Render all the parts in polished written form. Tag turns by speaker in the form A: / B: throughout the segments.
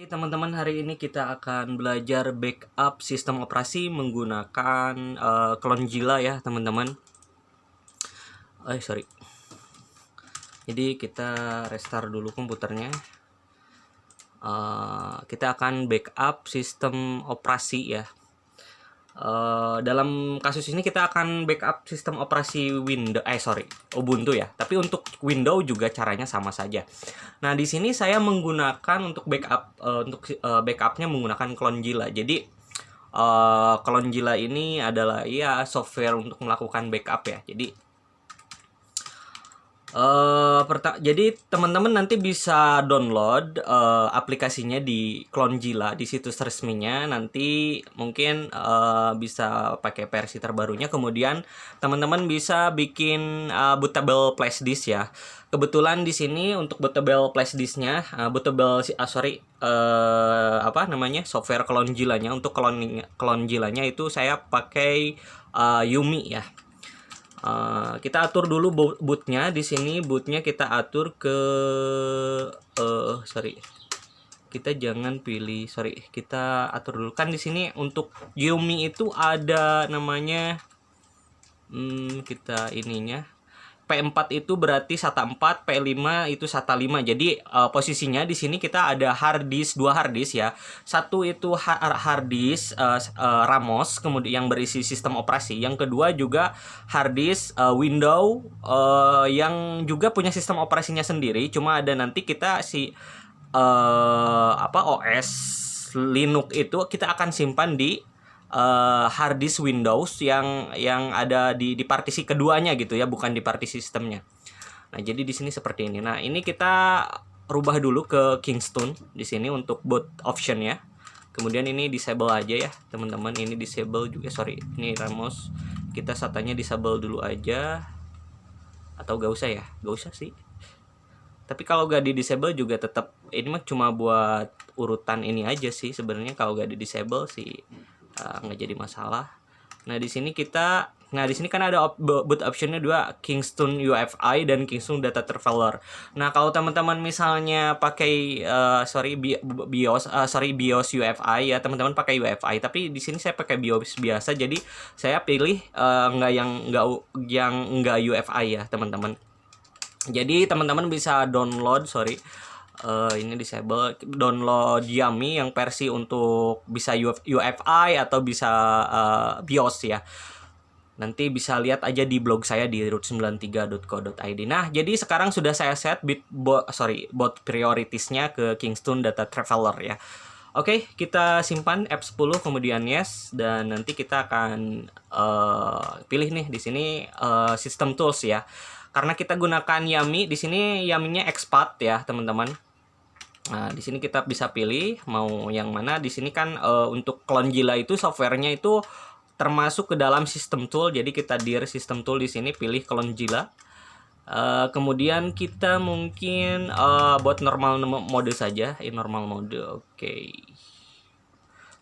A: Teman-teman, hari ini kita akan belajar backup sistem operasi menggunakan Clonezilla ya teman-teman. Sorry. Jadi kita restart dulu komputernya. Kita akan backup sistem operasi ya. Dalam kasus ini kita akan backup sistem operasi Ubuntu ya. Tapi untuk Windows juga caranya sama saja. Nah, di sini saya menggunakan untuk backupnya menggunakan Clonezilla. Jadi Clonezilla ini adalah ya software untuk melakukan backup ya. Jadi teman-teman nanti bisa download aplikasinya di Clonezilla di situs resminya. Nanti mungkin bisa pakai versi terbarunya. Kemudian teman-teman bisa bikin bootable flash disk ya. Kebetulan di sini untuk bootable flash disknya, software Clonezilla-nya untuk Clonezilla-nya itu saya pakai Yumi ya. Kita atur dulu bootnya. Di sini bootnya kita atur ke kita atur dulu kan. Di sini untuk Yumi itu ada namanya P4 itu berarti SATA 4, P5 itu SATA 5. Jadi posisinya di sini kita ada dua hard disk ya. Satu itu hard disk Ramos kemudian yang berisi sistem operasi. Yang kedua juga hard disk Windows yang juga punya sistem operasinya sendiri. Cuma ada nanti kita OS Linux itu kita akan simpan di hard disk Windows yang ada di partisi keduanya gitu ya, bukan di partisi sistemnya. Nah, jadi di sini seperti ini. Nah, ini kita rubah dulu ke Kingston di sini untuk boot option ya. Kemudian ini disable aja ya, teman-teman. Ini disable juga, ini Ramos. Kita SATA-nya disable dulu aja. Atau gak usah ya? Gak usah sih. Tapi kalau gak di disable juga tetap, ini mah cuma buat urutan ini aja sih sebenarnya. Kalau gak di disable sih nggak jadi masalah. Nah, di sini kan ada boot optionnya dua, Kingston UEFI dan Kingston Data Traveler. Nah, kalau teman-teman misalnya pakai BIOS UEFI ya, teman-teman pakai UEFI. Tapi di sini saya pakai BIOS biasa, jadi saya pilih nggak UEFI ya, teman-teman. Jadi teman-teman bisa download ini disable, download Yami yang versi untuk bisa UEFI atau bisa BIOS ya. Nanti bisa lihat aja di blog saya di root93.co.id. Nah, jadi sekarang sudah saya set boot prioritasnya ke Kingston Data Traveler ya. Oke, kita simpan F10 kemudian yes, dan nanti kita akan pilih nih di sini System Tools ya. Karena kita gunakan Yami, di sini Yaminya expat ya, teman-teman. Nah, di sini kita bisa pilih mau yang mana. Di sini kan untuk Clonezilla itu softwarenya itu termasuk ke dalam System Tool. Jadi kita dir System Tool di sini pilih Clonezilla. Kemudian kita mungkin buat normal mode saja, normal mode. Oke.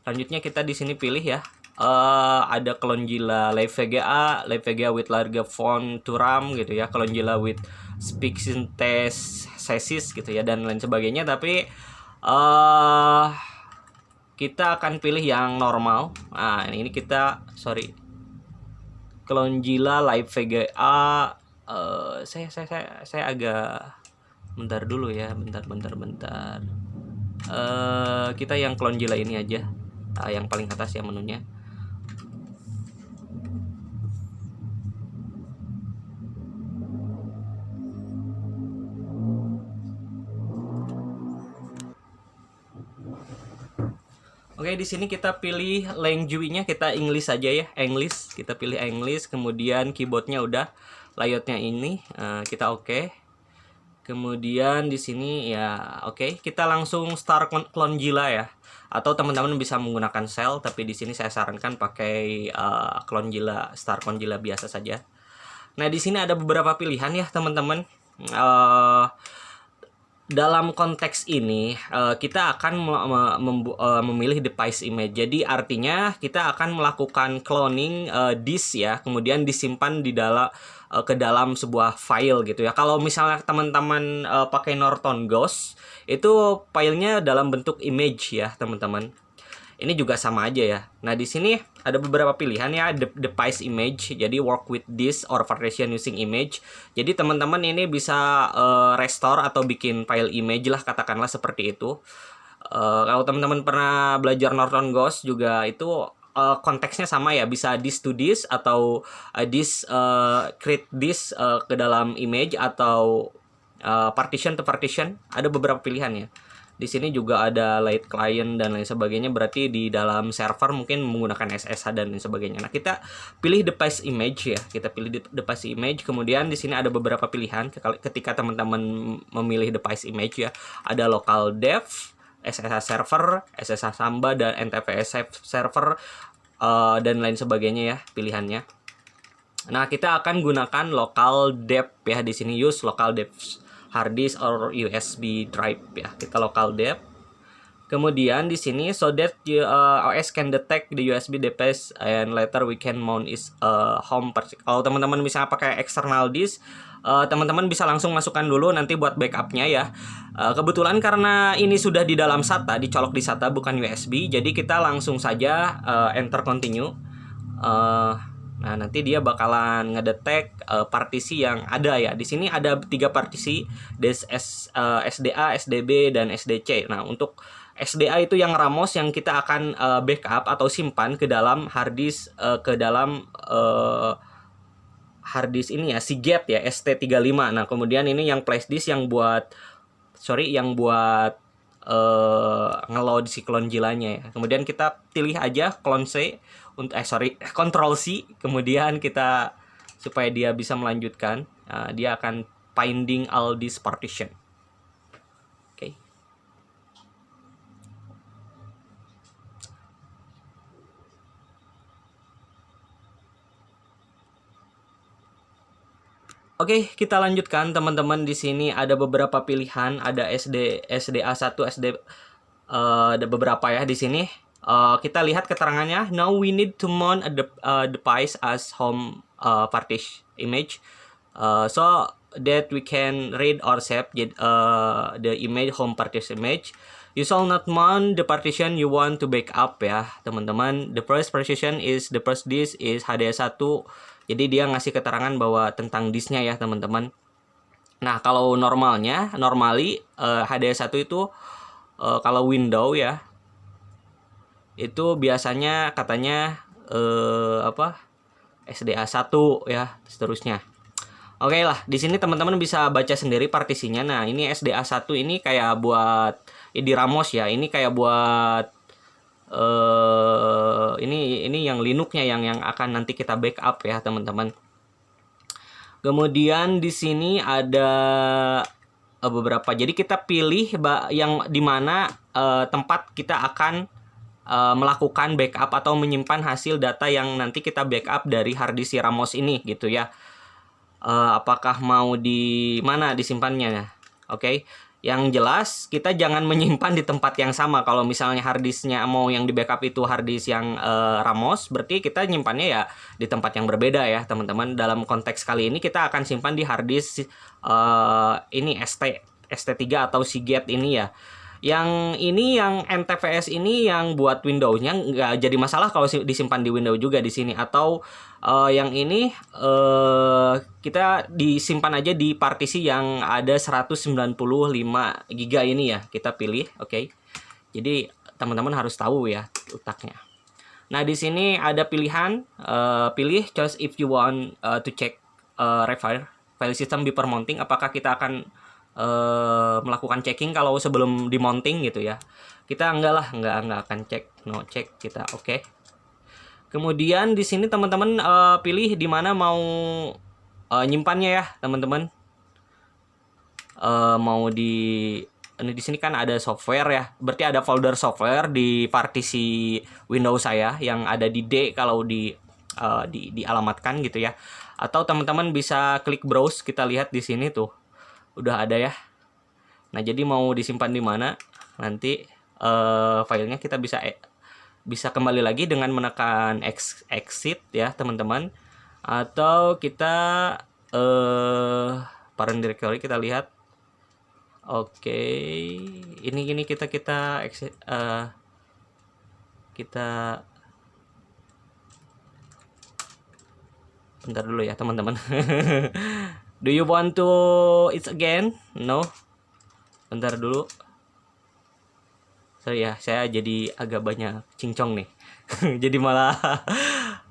A: Selanjutnya kita di sini pilih ya. Ada Clonezilla Live VGA with larger font to RAM gitu ya, Clonezilla with speak synthesis gitu ya, dan lain sebagainya. Tapi kita akan pilih yang normal. Nah, ini kita Clonezilla Live VGA. Saya agak bentar dulu ya, bentar. Kita yang Clonezilla ini aja, yang paling atas ya menunya. Oke, di sini kita pilih language-nya, kita English saja ya, English. Kita pilih English, kemudian keyboardnya udah, layoutnya ini kita oke. Kemudian di sini ya oke, kita langsung start Clonezilla ya. Atau teman-teman bisa menggunakan shell, tapi di sini saya sarankan pakai start Clonezilla biasa saja. Nah, di sini ada beberapa pilihan ya, teman-teman. dalam konteks ini kita akan memilih device image. Jadi artinya kita akan melakukan cloning disk ya, kemudian disimpan di dalam ke dalam sebuah file gitu ya. Kalau misalnya teman-teman pakai Norton Ghost, itu filenya dalam bentuk image ya, teman-teman. Ini juga sama aja ya. Nah, di sini ada beberapa pilihan ya, device image. Jadi work with this or partition using image. Jadi teman-teman ini bisa restore atau bikin file image lah, katakanlah seperti itu. Kalau teman-teman pernah belajar Norton Ghost juga itu konteksnya sama ya, bisa disk to disk atau disk create disk ke dalam image atau partition to partition. Ada beberapa pilihan ya. Di sini juga ada light client dan lain sebagainya, berarti di dalam server mungkin menggunakan SSH dan lain sebagainya. Nah, kita pilih device image ya. Kita pilih device image, kemudian di sini ada beberapa pilihan ketika teman-teman memilih device image ya. Ada local dev, SSH server, SSH Samba dan NTFS server dan lain sebagainya ya pilihannya. Nah, kita akan gunakan local dev ya di sini, use local dev hard disk or USB drive ya. Kita local dev. Kemudian di sini so that OS can detect the USB device and later we can mount is home. Kalau teman-teman misalnya pakai external disk, teman-teman bisa langsung masukkan dulu nanti buat backupnya ya. Kebetulan karena ini sudah di dalam SATA, dicolok di SATA bukan USB, jadi kita langsung saja enter continue. Nah, nanti dia bakalan ngedetek partisi yang ada ya. Di sini ada 3 partisi, SDA, SDB, dan SDC. Nah, untuk SDA itu yang RAMOS yang kita akan backup atau simpan ke dalam harddisk harddisk ini ya, Seagate ya, ST35. Nah, kemudian ini yang flash disk yang buat ngeload si clone Jilanya ya. Kemudian kita pilih aja clone C untuk Ctrl C, kemudian kita supaya dia bisa melanjutkan, dia akan finding all this partition. Oke. Oke, kita lanjutkan teman-teman. Di sini ada beberapa pilihan, ada SDA1, ada beberapa ya di sini. Kita lihat keterangannya. Now we need to mount a device as home partition image, so that we can read or save the image home partition image. You shall not mount the partition you want to backup ya, teman-teman. The first partition is the first disk is HDS1. Jadi dia ngasih keterangan bahwa tentang disknya ya, teman-teman. Nah, kalau normally HDS1 itu kalau Windows ya, itu biasanya katanya SDA1 ya, seterusnya. Oke lah, di sini teman-teman bisa baca sendiri partisinya. Nah, ini SDA1 ini kayak buat di RAMOS ya. Ini kayak buat ini yang Linux-nya yang akan nanti kita backup ya, teman-teman. Kemudian di sini ada beberapa. Jadi kita pilih yang dimana tempat kita akan melakukan backup atau menyimpan hasil data yang nanti kita backup dari harddisk RAMOS ini gitu ya. Apakah mau di mana disimpannya? Oke. Yang jelas kita jangan menyimpan di tempat yang sama. Kalau misalnya harddisknya mau yang di backup itu harddisk yang RAMOS, berarti kita nyimpannya ya di tempat yang berbeda ya, teman-teman. Dalam konteks kali ini kita akan simpan di harddisk ini ST3 atau Seagate ini ya. Yang ini yang NTFS ini yang buat Windows-nya nggak jadi masalah kalau disimpan di Windows juga di sini, atau yang ini kita disimpan aja di partisi yang ada 195 GB ini ya, kita pilih. Oke. Jadi teman-teman harus tahu ya letaknya. Nah, di sini ada pilihan pilih choose if you want to check file system before mounting, apakah kita akan melakukan checking kalau sebelum di mounting gitu ya. Kita enggak akan cek, no check kita. Oke. Kemudian di sini teman-teman pilih di mana mau nyimpannya ya, teman-teman. Mau di sini kan ada software ya. Berarti ada folder software di partisi Windows saya yang ada di D kalau dialamatkan gitu ya. Atau teman-teman bisa klik browse, kita lihat di sini tuh. Udah ada ya. Nah, jadi mau disimpan di mana nanti filenya kita bisa kembali lagi dengan menekan exit ya teman-teman, atau kita parent directory kita lihat. Oke, ini kita exit, kita bentar dulu ya teman-teman. Do you want to it again? No. Bentar dulu. Sorry ya, saya jadi agak banyak cincong nih. Jadi malah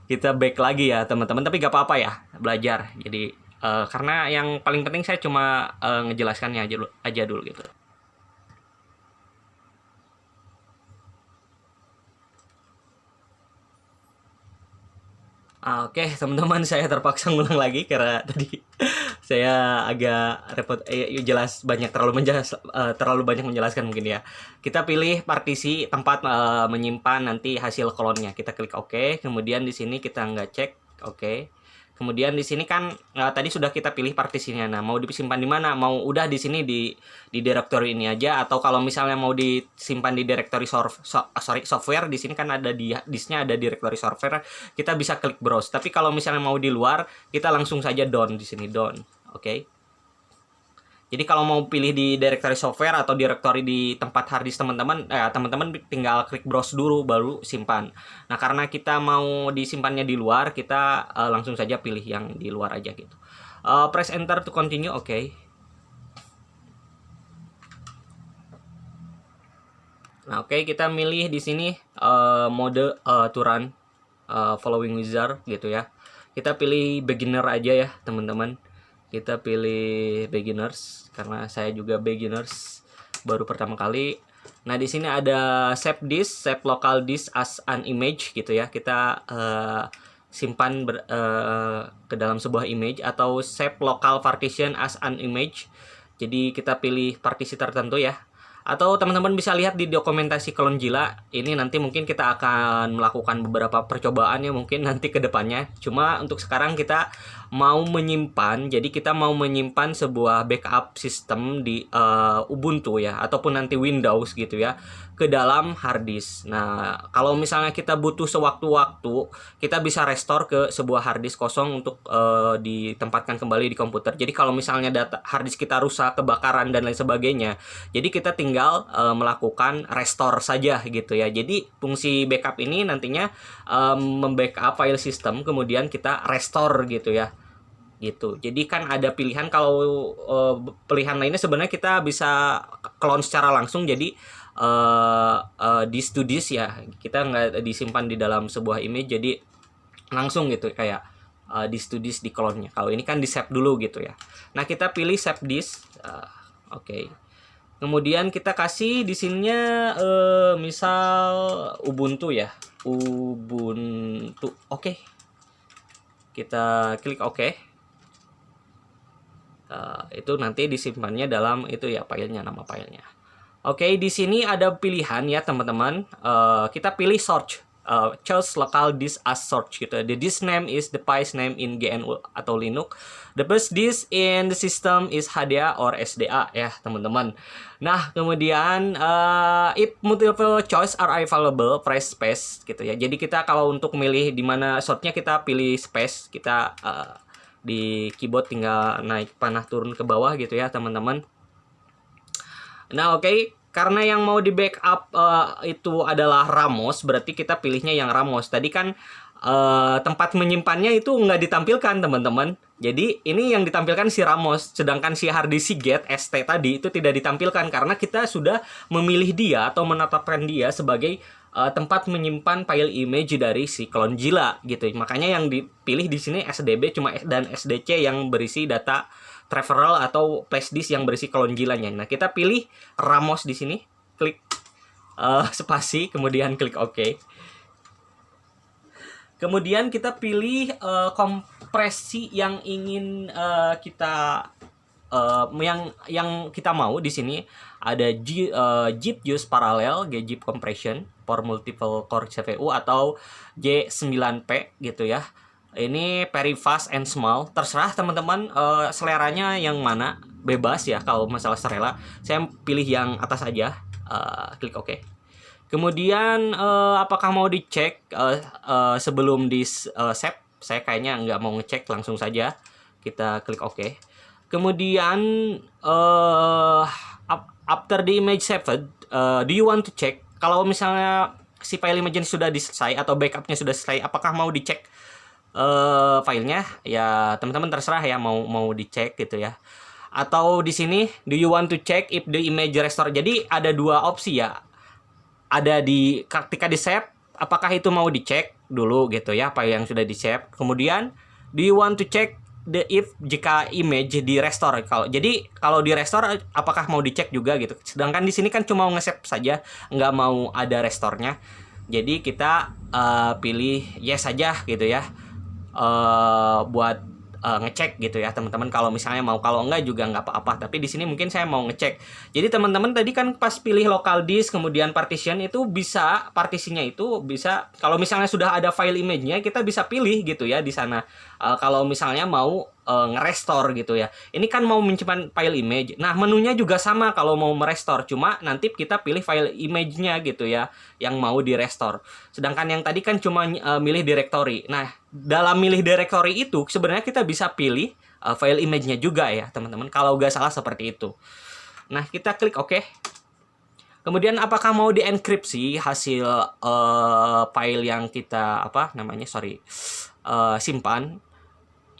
A: kita back lagi ya teman-teman. Tapi gak apa-apa ya, belajar. Jadi karena yang paling penting saya cuma ngejelasannya aja dulu gitu. Oke, teman-teman, saya terpaksa ngulang lagi karena tadi saya agak repot, terlalu banyak menjelaskan mungkin ya. Kita pilih partisi tempat menyimpan nanti hasil klonnya. Kita klik OK. Kemudian di sini kita nggak cek, OK. Kemudian di sini kan tadi sudah kita pilih partisinya. Nah, mau disimpan di mana? Mau udah di sini di directory ini aja, atau kalau misalnya mau disimpan di directory software, di sini kan ada disknya, ada directory software, kita bisa klik browse. Tapi kalau misalnya mau di luar, kita langsung saja down di sini, down. Oke. Jadi kalau mau pilih di directory software atau directory di tempat harddisk teman-teman, teman-teman tinggal klik browse dulu baru simpan. Nah, karena kita mau disimpannya di luar, kita langsung saja pilih yang di luar aja gitu. Press enter to continue, oke. Nah, oke, kita milih di sini mode to run following wizard gitu ya. Kita pilih beginner aja ya, teman-teman. Kita pilih beginners karena saya juga beginners, baru pertama kali. Nah, di sini ada save disk, save local disk as an image gitu ya. Kita simpan ke dalam sebuah image, atau save local partition as an image. Jadi kita pilih partisi tertentu ya. Atau teman-teman bisa lihat di dokumentasi Klon Jila. Ini nanti mungkin kita akan melakukan beberapa percobaan ya mungkin nanti ke depannya. Cuma untuk sekarang kita mau menyimpan, jadi kita mau menyimpan sebuah backup sistem di Ubuntu ya, ataupun nanti Windows gitu ya, ke dalam harddisk. Nah, kalau misalnya kita butuh sewaktu-waktu, kita bisa restore ke sebuah harddisk kosong untuk ditempatkan kembali di komputer. Jadi kalau misalnya data harddisk kita rusak, kebakaran dan lain sebagainya, jadi kita tinggal melakukan restore saja gitu ya. Jadi fungsi backup ini nantinya membackup file system, kemudian kita restore gitu ya. Gitu. Jadi kan ada pilihan, kalau pilihan lainnya sebenarnya kita bisa clone secara langsung, jadi disk to disk ya, kita nggak disimpan di dalam sebuah image, jadi langsung gitu kayak disk to disk di clone-nya. Kalau ini kan di save dulu gitu ya. Nah, kita pilih save disk, oke. Kemudian kita kasih di sininya misal Ubuntu ya, Ubuntu, oke. Kita klik OK. Itu nanti disimpannya dalam itu ya filenya, nama filenya. Oke, di sini ada pilihan ya teman-teman. Kita pilih search, choose local disk as search gitu. The disk name is the device name in GNU atau Linux. The first disk in the system is HDA or SDA ya teman-teman. Nah, kemudian if multiple choice are available, press space gitu ya. Jadi kita kalau untuk milih di mana shortnya, kita pilih space. Kita di keyboard tinggal naik panah turun ke bawah gitu ya teman-teman. Nah, oke. Karena yang mau di backup itu adalah Ramos, berarti kita pilihnya yang Ramos. Tadi kan tempat menyimpannya itu nggak ditampilkan teman-teman. Jadi ini yang ditampilkan si Ramos, sedangkan si harddisk si get ST tadi itu tidak ditampilkan karena kita sudah memilih dia atau menetapkan dia sebagai tempat menyimpan file image dari si Klon Jila gitu. Makanya yang dipilih di sini SDB dan SDC yang berisi data traveral atau flash disk yang berisi Klon Jilanya. Nah, kita pilih Ramos di sini, klik spasi, kemudian klik OK. Kemudian kita pilih kompresi yang ingin kita yang kita mau. Di sini ada Zip Use Parallel, Zip Compression for Multiple Core CPU atau J9P gitu ya. Ini very fast and small. Terserah teman-teman seleranya yang mana, bebas ya kalau masalah selera. Saya pilih yang atas aja. Klik OK. Kemudian apakah mau dicek sebelum di save? Saya kayaknya nggak mau ngecek, langsung saja kita klik OK. Kemudian after the image saved, do you want to check kalau misalnya si file image sudah selesai atau backupnya sudah selesai, apakah mau dicek filenya? Ya teman-teman terserah ya, mau dicek gitu ya. Atau di sini do you want to check if the image restore. Jadi ada dua opsi ya. Ada di ketika di save, apakah itu mau dicek dulu gitu ya, file yang sudah di save. Kemudian do you want to check the if jika image di restore. Kalau di restore apakah mau dicek juga gitu. Sedangkan di sini kan cuma nge-save saja, nggak mau ada restore-nya. Jadi kita pilih yes saja gitu ya. Buat ngecek gitu ya teman-teman, kalau misalnya mau. Kalau enggak juga nggak apa-apa, tapi di sini mungkin saya mau ngecek. Jadi teman-teman tadi kan pas pilih local disk kemudian partition itu bisa, partisinya itu bisa, kalau misalnya sudah ada file image-nya kita bisa pilih gitu ya di sana. Kalau misalnya mau ngerestore gitu ya. Ini kan mau menyimpan file image. Nah, menunya juga sama kalau mau merestore, cuma nanti kita pilih file image-nya gitu ya yang mau direstore. Sedangkan yang tadi kan cuma milih directory. Nah, dalam milih directory itu sebenarnya kita bisa pilih file image-nya juga ya, teman-teman. Kalau nggak salah seperti itu. Nah, kita klik OK. Kemudian apakah mau dienkripsi hasil file yang kita simpan?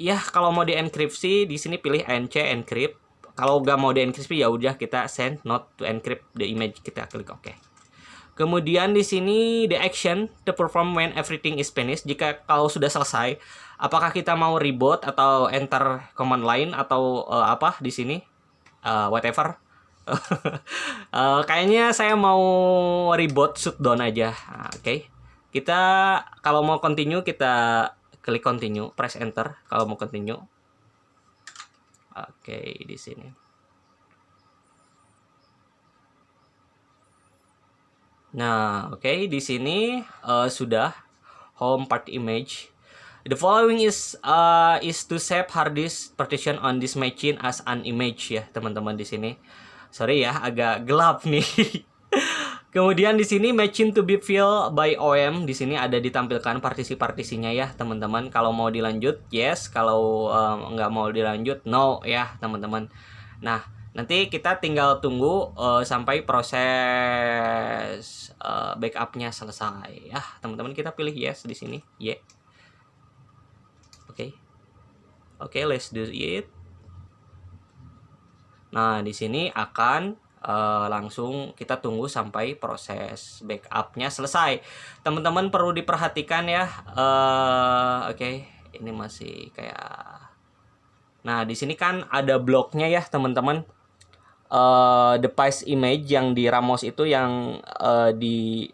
A: Ya, kalau mau dienkripsi di sini pilih NC encrypt. Kalau nggak mau dienkripsi ya udah kita send not to encrypt the image, kita klik OK. Kemudian di sini the action to perform when everything is finished. Jika kalau sudah selesai, apakah kita mau reboot atau enter command line atau di sini whatever. Kayaknya saya mau reboot shutdown aja. Oke. Kita kalau mau continue kita klik continue, press enter kalau mau continue. Oke, di sini. Nah, oke, di sini sudah home part image. The following is to save hard disk partition on this machine as an image ya, teman-teman di sini. Sorry ya, agak gelap nih. Kemudian di sini machine to be filled by OM, di sini ada ditampilkan partisi-partisinya ya, teman-teman. Kalau mau dilanjut yes, kalau nggak mau dilanjut no ya, teman-teman. Nah, nanti kita tinggal tunggu sampai proses backupnya selesai ya, teman-teman. Kita pilih yes di sini, yeah. Oke, let's do it. Nah, di sini akan langsung kita tunggu sampai proses backupnya selesai. Teman-teman perlu diperhatikan ya. Oke, ini masih kayak. Nah, di sini kan ada bloknya ya, teman-teman. Device image yang di Ramos itu yang di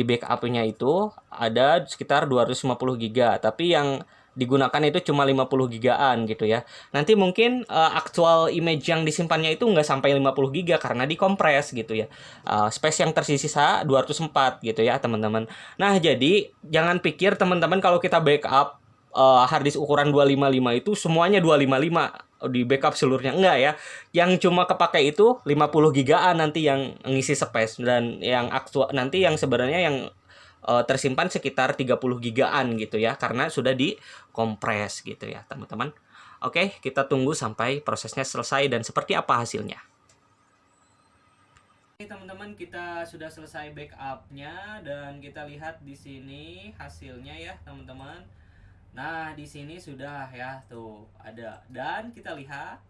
A: backupnya itu ada sekitar 250 GB, tapi yang digunakan itu cuma 50 gigaan gitu ya. Nanti mungkin aktual image yang disimpannya itu nggak sampai 50 giga karena dikompres gitu ya. Space yang tersisa 204 gitu ya, teman-teman. Nah, jadi jangan pikir teman-teman kalau kita backup harddisk ukuran 255 itu semuanya 255 di backup seluruhnya, enggak ya. Yang cuma kepakai itu 50 gigaan nanti yang ngisi space, dan yang aktual nanti yang sebenarnya yang tersimpan sekitar 30 gigaan gitu ya, karena sudah dikompres gitu ya, teman-teman. Oke, kita tunggu sampai prosesnya selesai dan seperti apa hasilnya. Oke, teman-teman, kita sudah selesai backupnya dan kita lihat di sini hasilnya ya, teman-teman. Nah, di sini sudah ya, tuh ada, dan kita lihat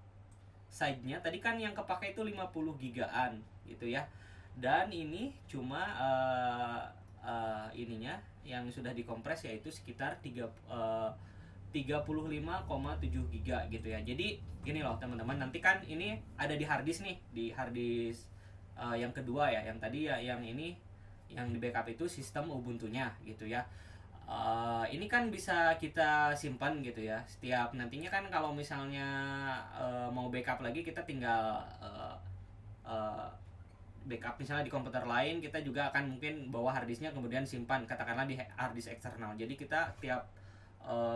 A: size-nya tadi kan yang kepakai itu 50 gigaan gitu ya. Dan ini cuma ininya yang sudah dikompres yaitu sekitar 35,7 giga gitu ya. Jadi gini loh, teman-teman, nanti kan ini ada di harddisk nih, di harddisk yang kedua ya. Yang tadi ya, yang ini yang di backup itu sistem Ubuntu-nya gitu ya. Ini kan bisa kita simpan gitu ya. Setiap nantinya kan kalau misalnya mau backup lagi, kita tinggal backup misalnya di komputer lain, kita juga akan mungkin bawa harddisknya kemudian simpan katakanlah di harddisk eksternal. Jadi kita tiap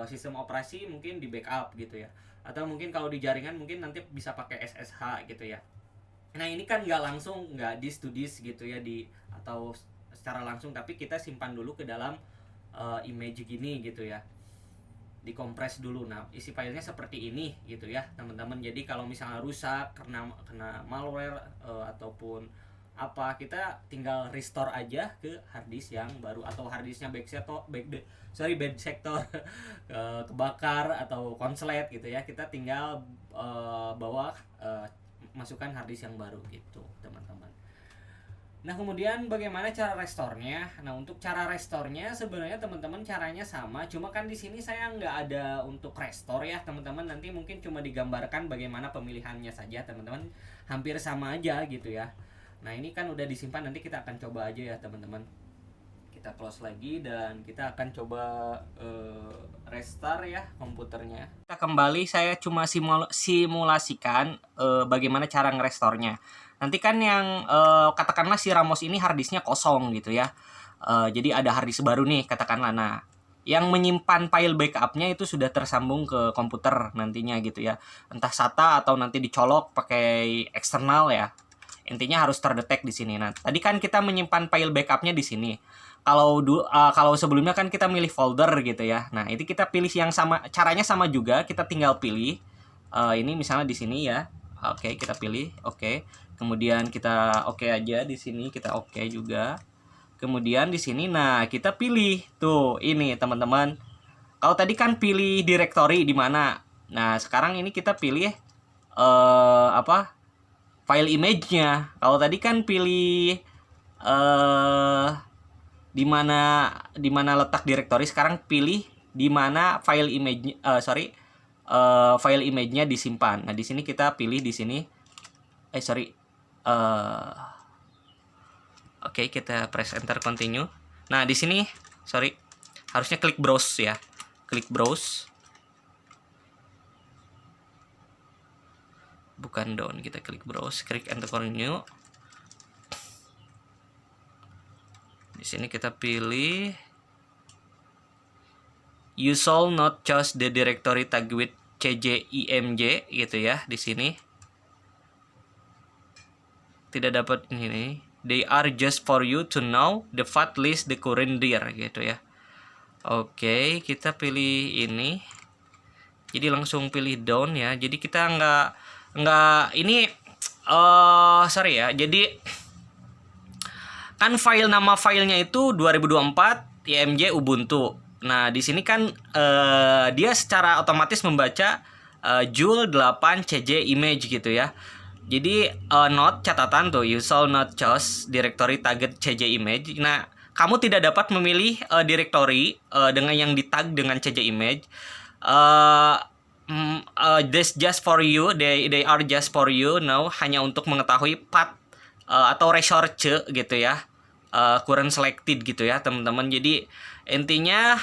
A: sistem operasi mungkin di backup gitu ya, atau mungkin kalau di jaringan mungkin nanti bisa pakai SSH gitu ya. Nah ini kan nggak langsung, nggak disk to disk gitu ya, atau secara langsung, tapi kita simpan dulu ke dalam image gini gitu ya, dikompres dulu. Nah isi filenya seperti ini gitu ya teman-teman. Jadi kalau misalnya rusak kena malware ataupun apa, kita tinggal restore aja ke harddisk yang baru, atau harddisknya bad sector kebakar atau konslet gitu ya, kita tinggal bawa masukkan harddisk yang baru gitu teman-teman. Nah kemudian bagaimana cara restore-nya? Nah untuk cara restore-nya sebenarnya teman-teman caranya sama, cuma kan di sini saya nggak ada untuk restore ya teman-teman. Nanti mungkin cuma digambarkan bagaimana pemilihannya saja teman-teman, hampir sama aja gitu ya. Nah ini kan udah disimpan, nanti kita akan coba aja ya teman-teman. Kita close lagi dan kita akan coba restart ya komputernya. Kita kembali, saya cuma simulasikan bagaimana cara ngerestore-nya. Nanti kan yang katakanlah si Ramos ini harddisknya kosong gitu ya. Jadi ada harddisk baru nih katakanlah. Nah, yang menyimpan file backupnya itu sudah tersambung ke komputer nantinya gitu ya. Entah SATA atau nanti dicolok pakai eksternal ya. Intinya harus terdetek di sini. Nah, tadi kan kita menyimpan file backupnya di sini. Kalau sebelumnya kan kita milih folder gitu ya. Nah, itu kita pilih yang sama, caranya sama juga. Kita tinggal pilih ini misalnya di sini ya. Oke, kita pilih. Oke. Kemudian kita oke aja di sini, kita oke juga. Kemudian di sini nah kita pilih tuh ini teman-teman. Kalau tadi kan pilih directory di mana. Nah, sekarang ini kita pilih file image-nya. Kalau tadi kan pilih di mana letak directory, sekarang pilih di mana file image file image-nya disimpan. Nah, di sini kita pilih di sini Oke, kita press enter continue. Nah, di sini harusnya klik browse ya. Klik browse. Bukan down, kita klik browse, klik enter continue. Di sini kita pilih you shall not choose the directory tag with cjimj gitu ya di sini. Tidak dapat ini. They are just for you to know the fat list the current year gitu ya. Oke, kita pilih ini. Jadi langsung pilih down ya. Jadi kita nggak ini ya. Jadi kan nama filenya itu 2024 imj ubuntu. Nah, di sini kan dia secara otomatis membaca Joule 8 cj image gitu ya. Jadi note catatan tuh, you shall not choose directory tagged cj image. Nah, kamu tidak dapat memilih directory dengan yang ditag dengan cj image. This just for you, they are just for you. Now hanya untuk mengetahui path atau research gitu ya. Current selected gitu ya, teman-teman. Jadi intinya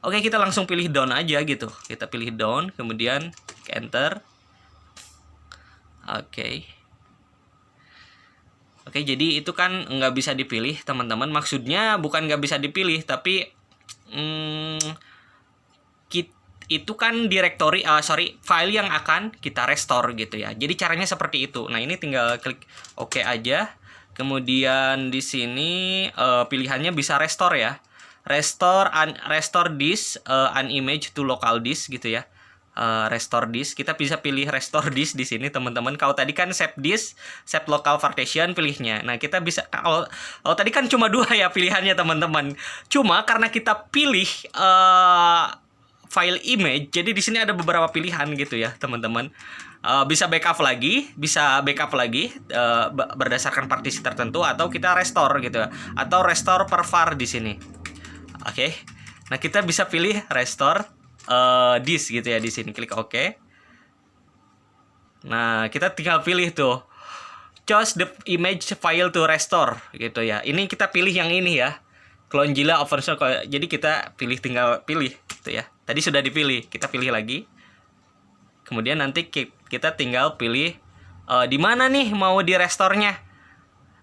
A: oke, kita langsung pilih down aja gitu. Kita pilih down, kemudian enter. Oke, jadi itu kan nggak bisa dipilih teman-teman. Maksudnya bukan nggak bisa dipilih, tapi itu kan directory, file yang akan kita restore gitu ya. Jadi caranya seperti itu. Nah, ini tinggal klik oke aja. Kemudian di sini pilihannya bisa restore ya. Restore disk an image to local disk gitu ya. Restore disk, kita bisa pilih restore disk di sini teman-teman. Kalau tadi kan save disk, save local partition pilihnya. Nah, kita bisa kalau tadi kan cuma 2 ya pilihannya teman-teman. Cuma karena kita pilih file image, jadi di sini ada beberapa pilihan gitu ya teman-teman. Bisa backup lagi berdasarkan partisi tertentu, atau kita restore gitu, atau restore per var di sini. Oke. Nah, kita bisa pilih restore disk gitu ya di sini, klik OK. Nah, kita tinggal pilih tuh choose the image file to restore gitu ya. Ini kita pilih yang ini ya, Clonezilla open source. Jadi kita tinggal pilih gitu ya. Tadi sudah dipilih, kita pilih lagi. Kemudian nanti kita tinggal pilih Di mana nih mau di restore-nya?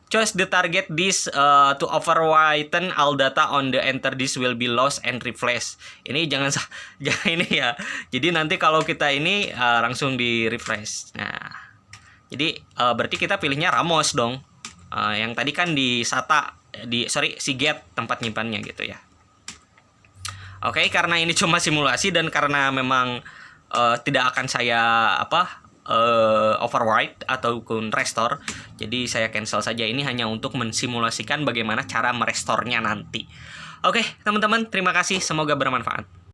A: Choose the target disk to overwritten all data on the enter disk will be lost and replaced. Ini jangan jangan ini ya. Jadi nanti kalau kita ini langsung di refresh. Nah, jadi berarti kita pilihnya Ramos dong. Yang tadi kan di SATA Seagate tempat nyimpannya gitu ya. Oke, karena ini cuma simulasi dan karena memang tidak akan saya overwrite ataupun restore, jadi saya cancel saja. Ini hanya untuk mensimulasikan bagaimana cara merestore-nya nanti. Oke, teman-teman, terima kasih, semoga bermanfaat.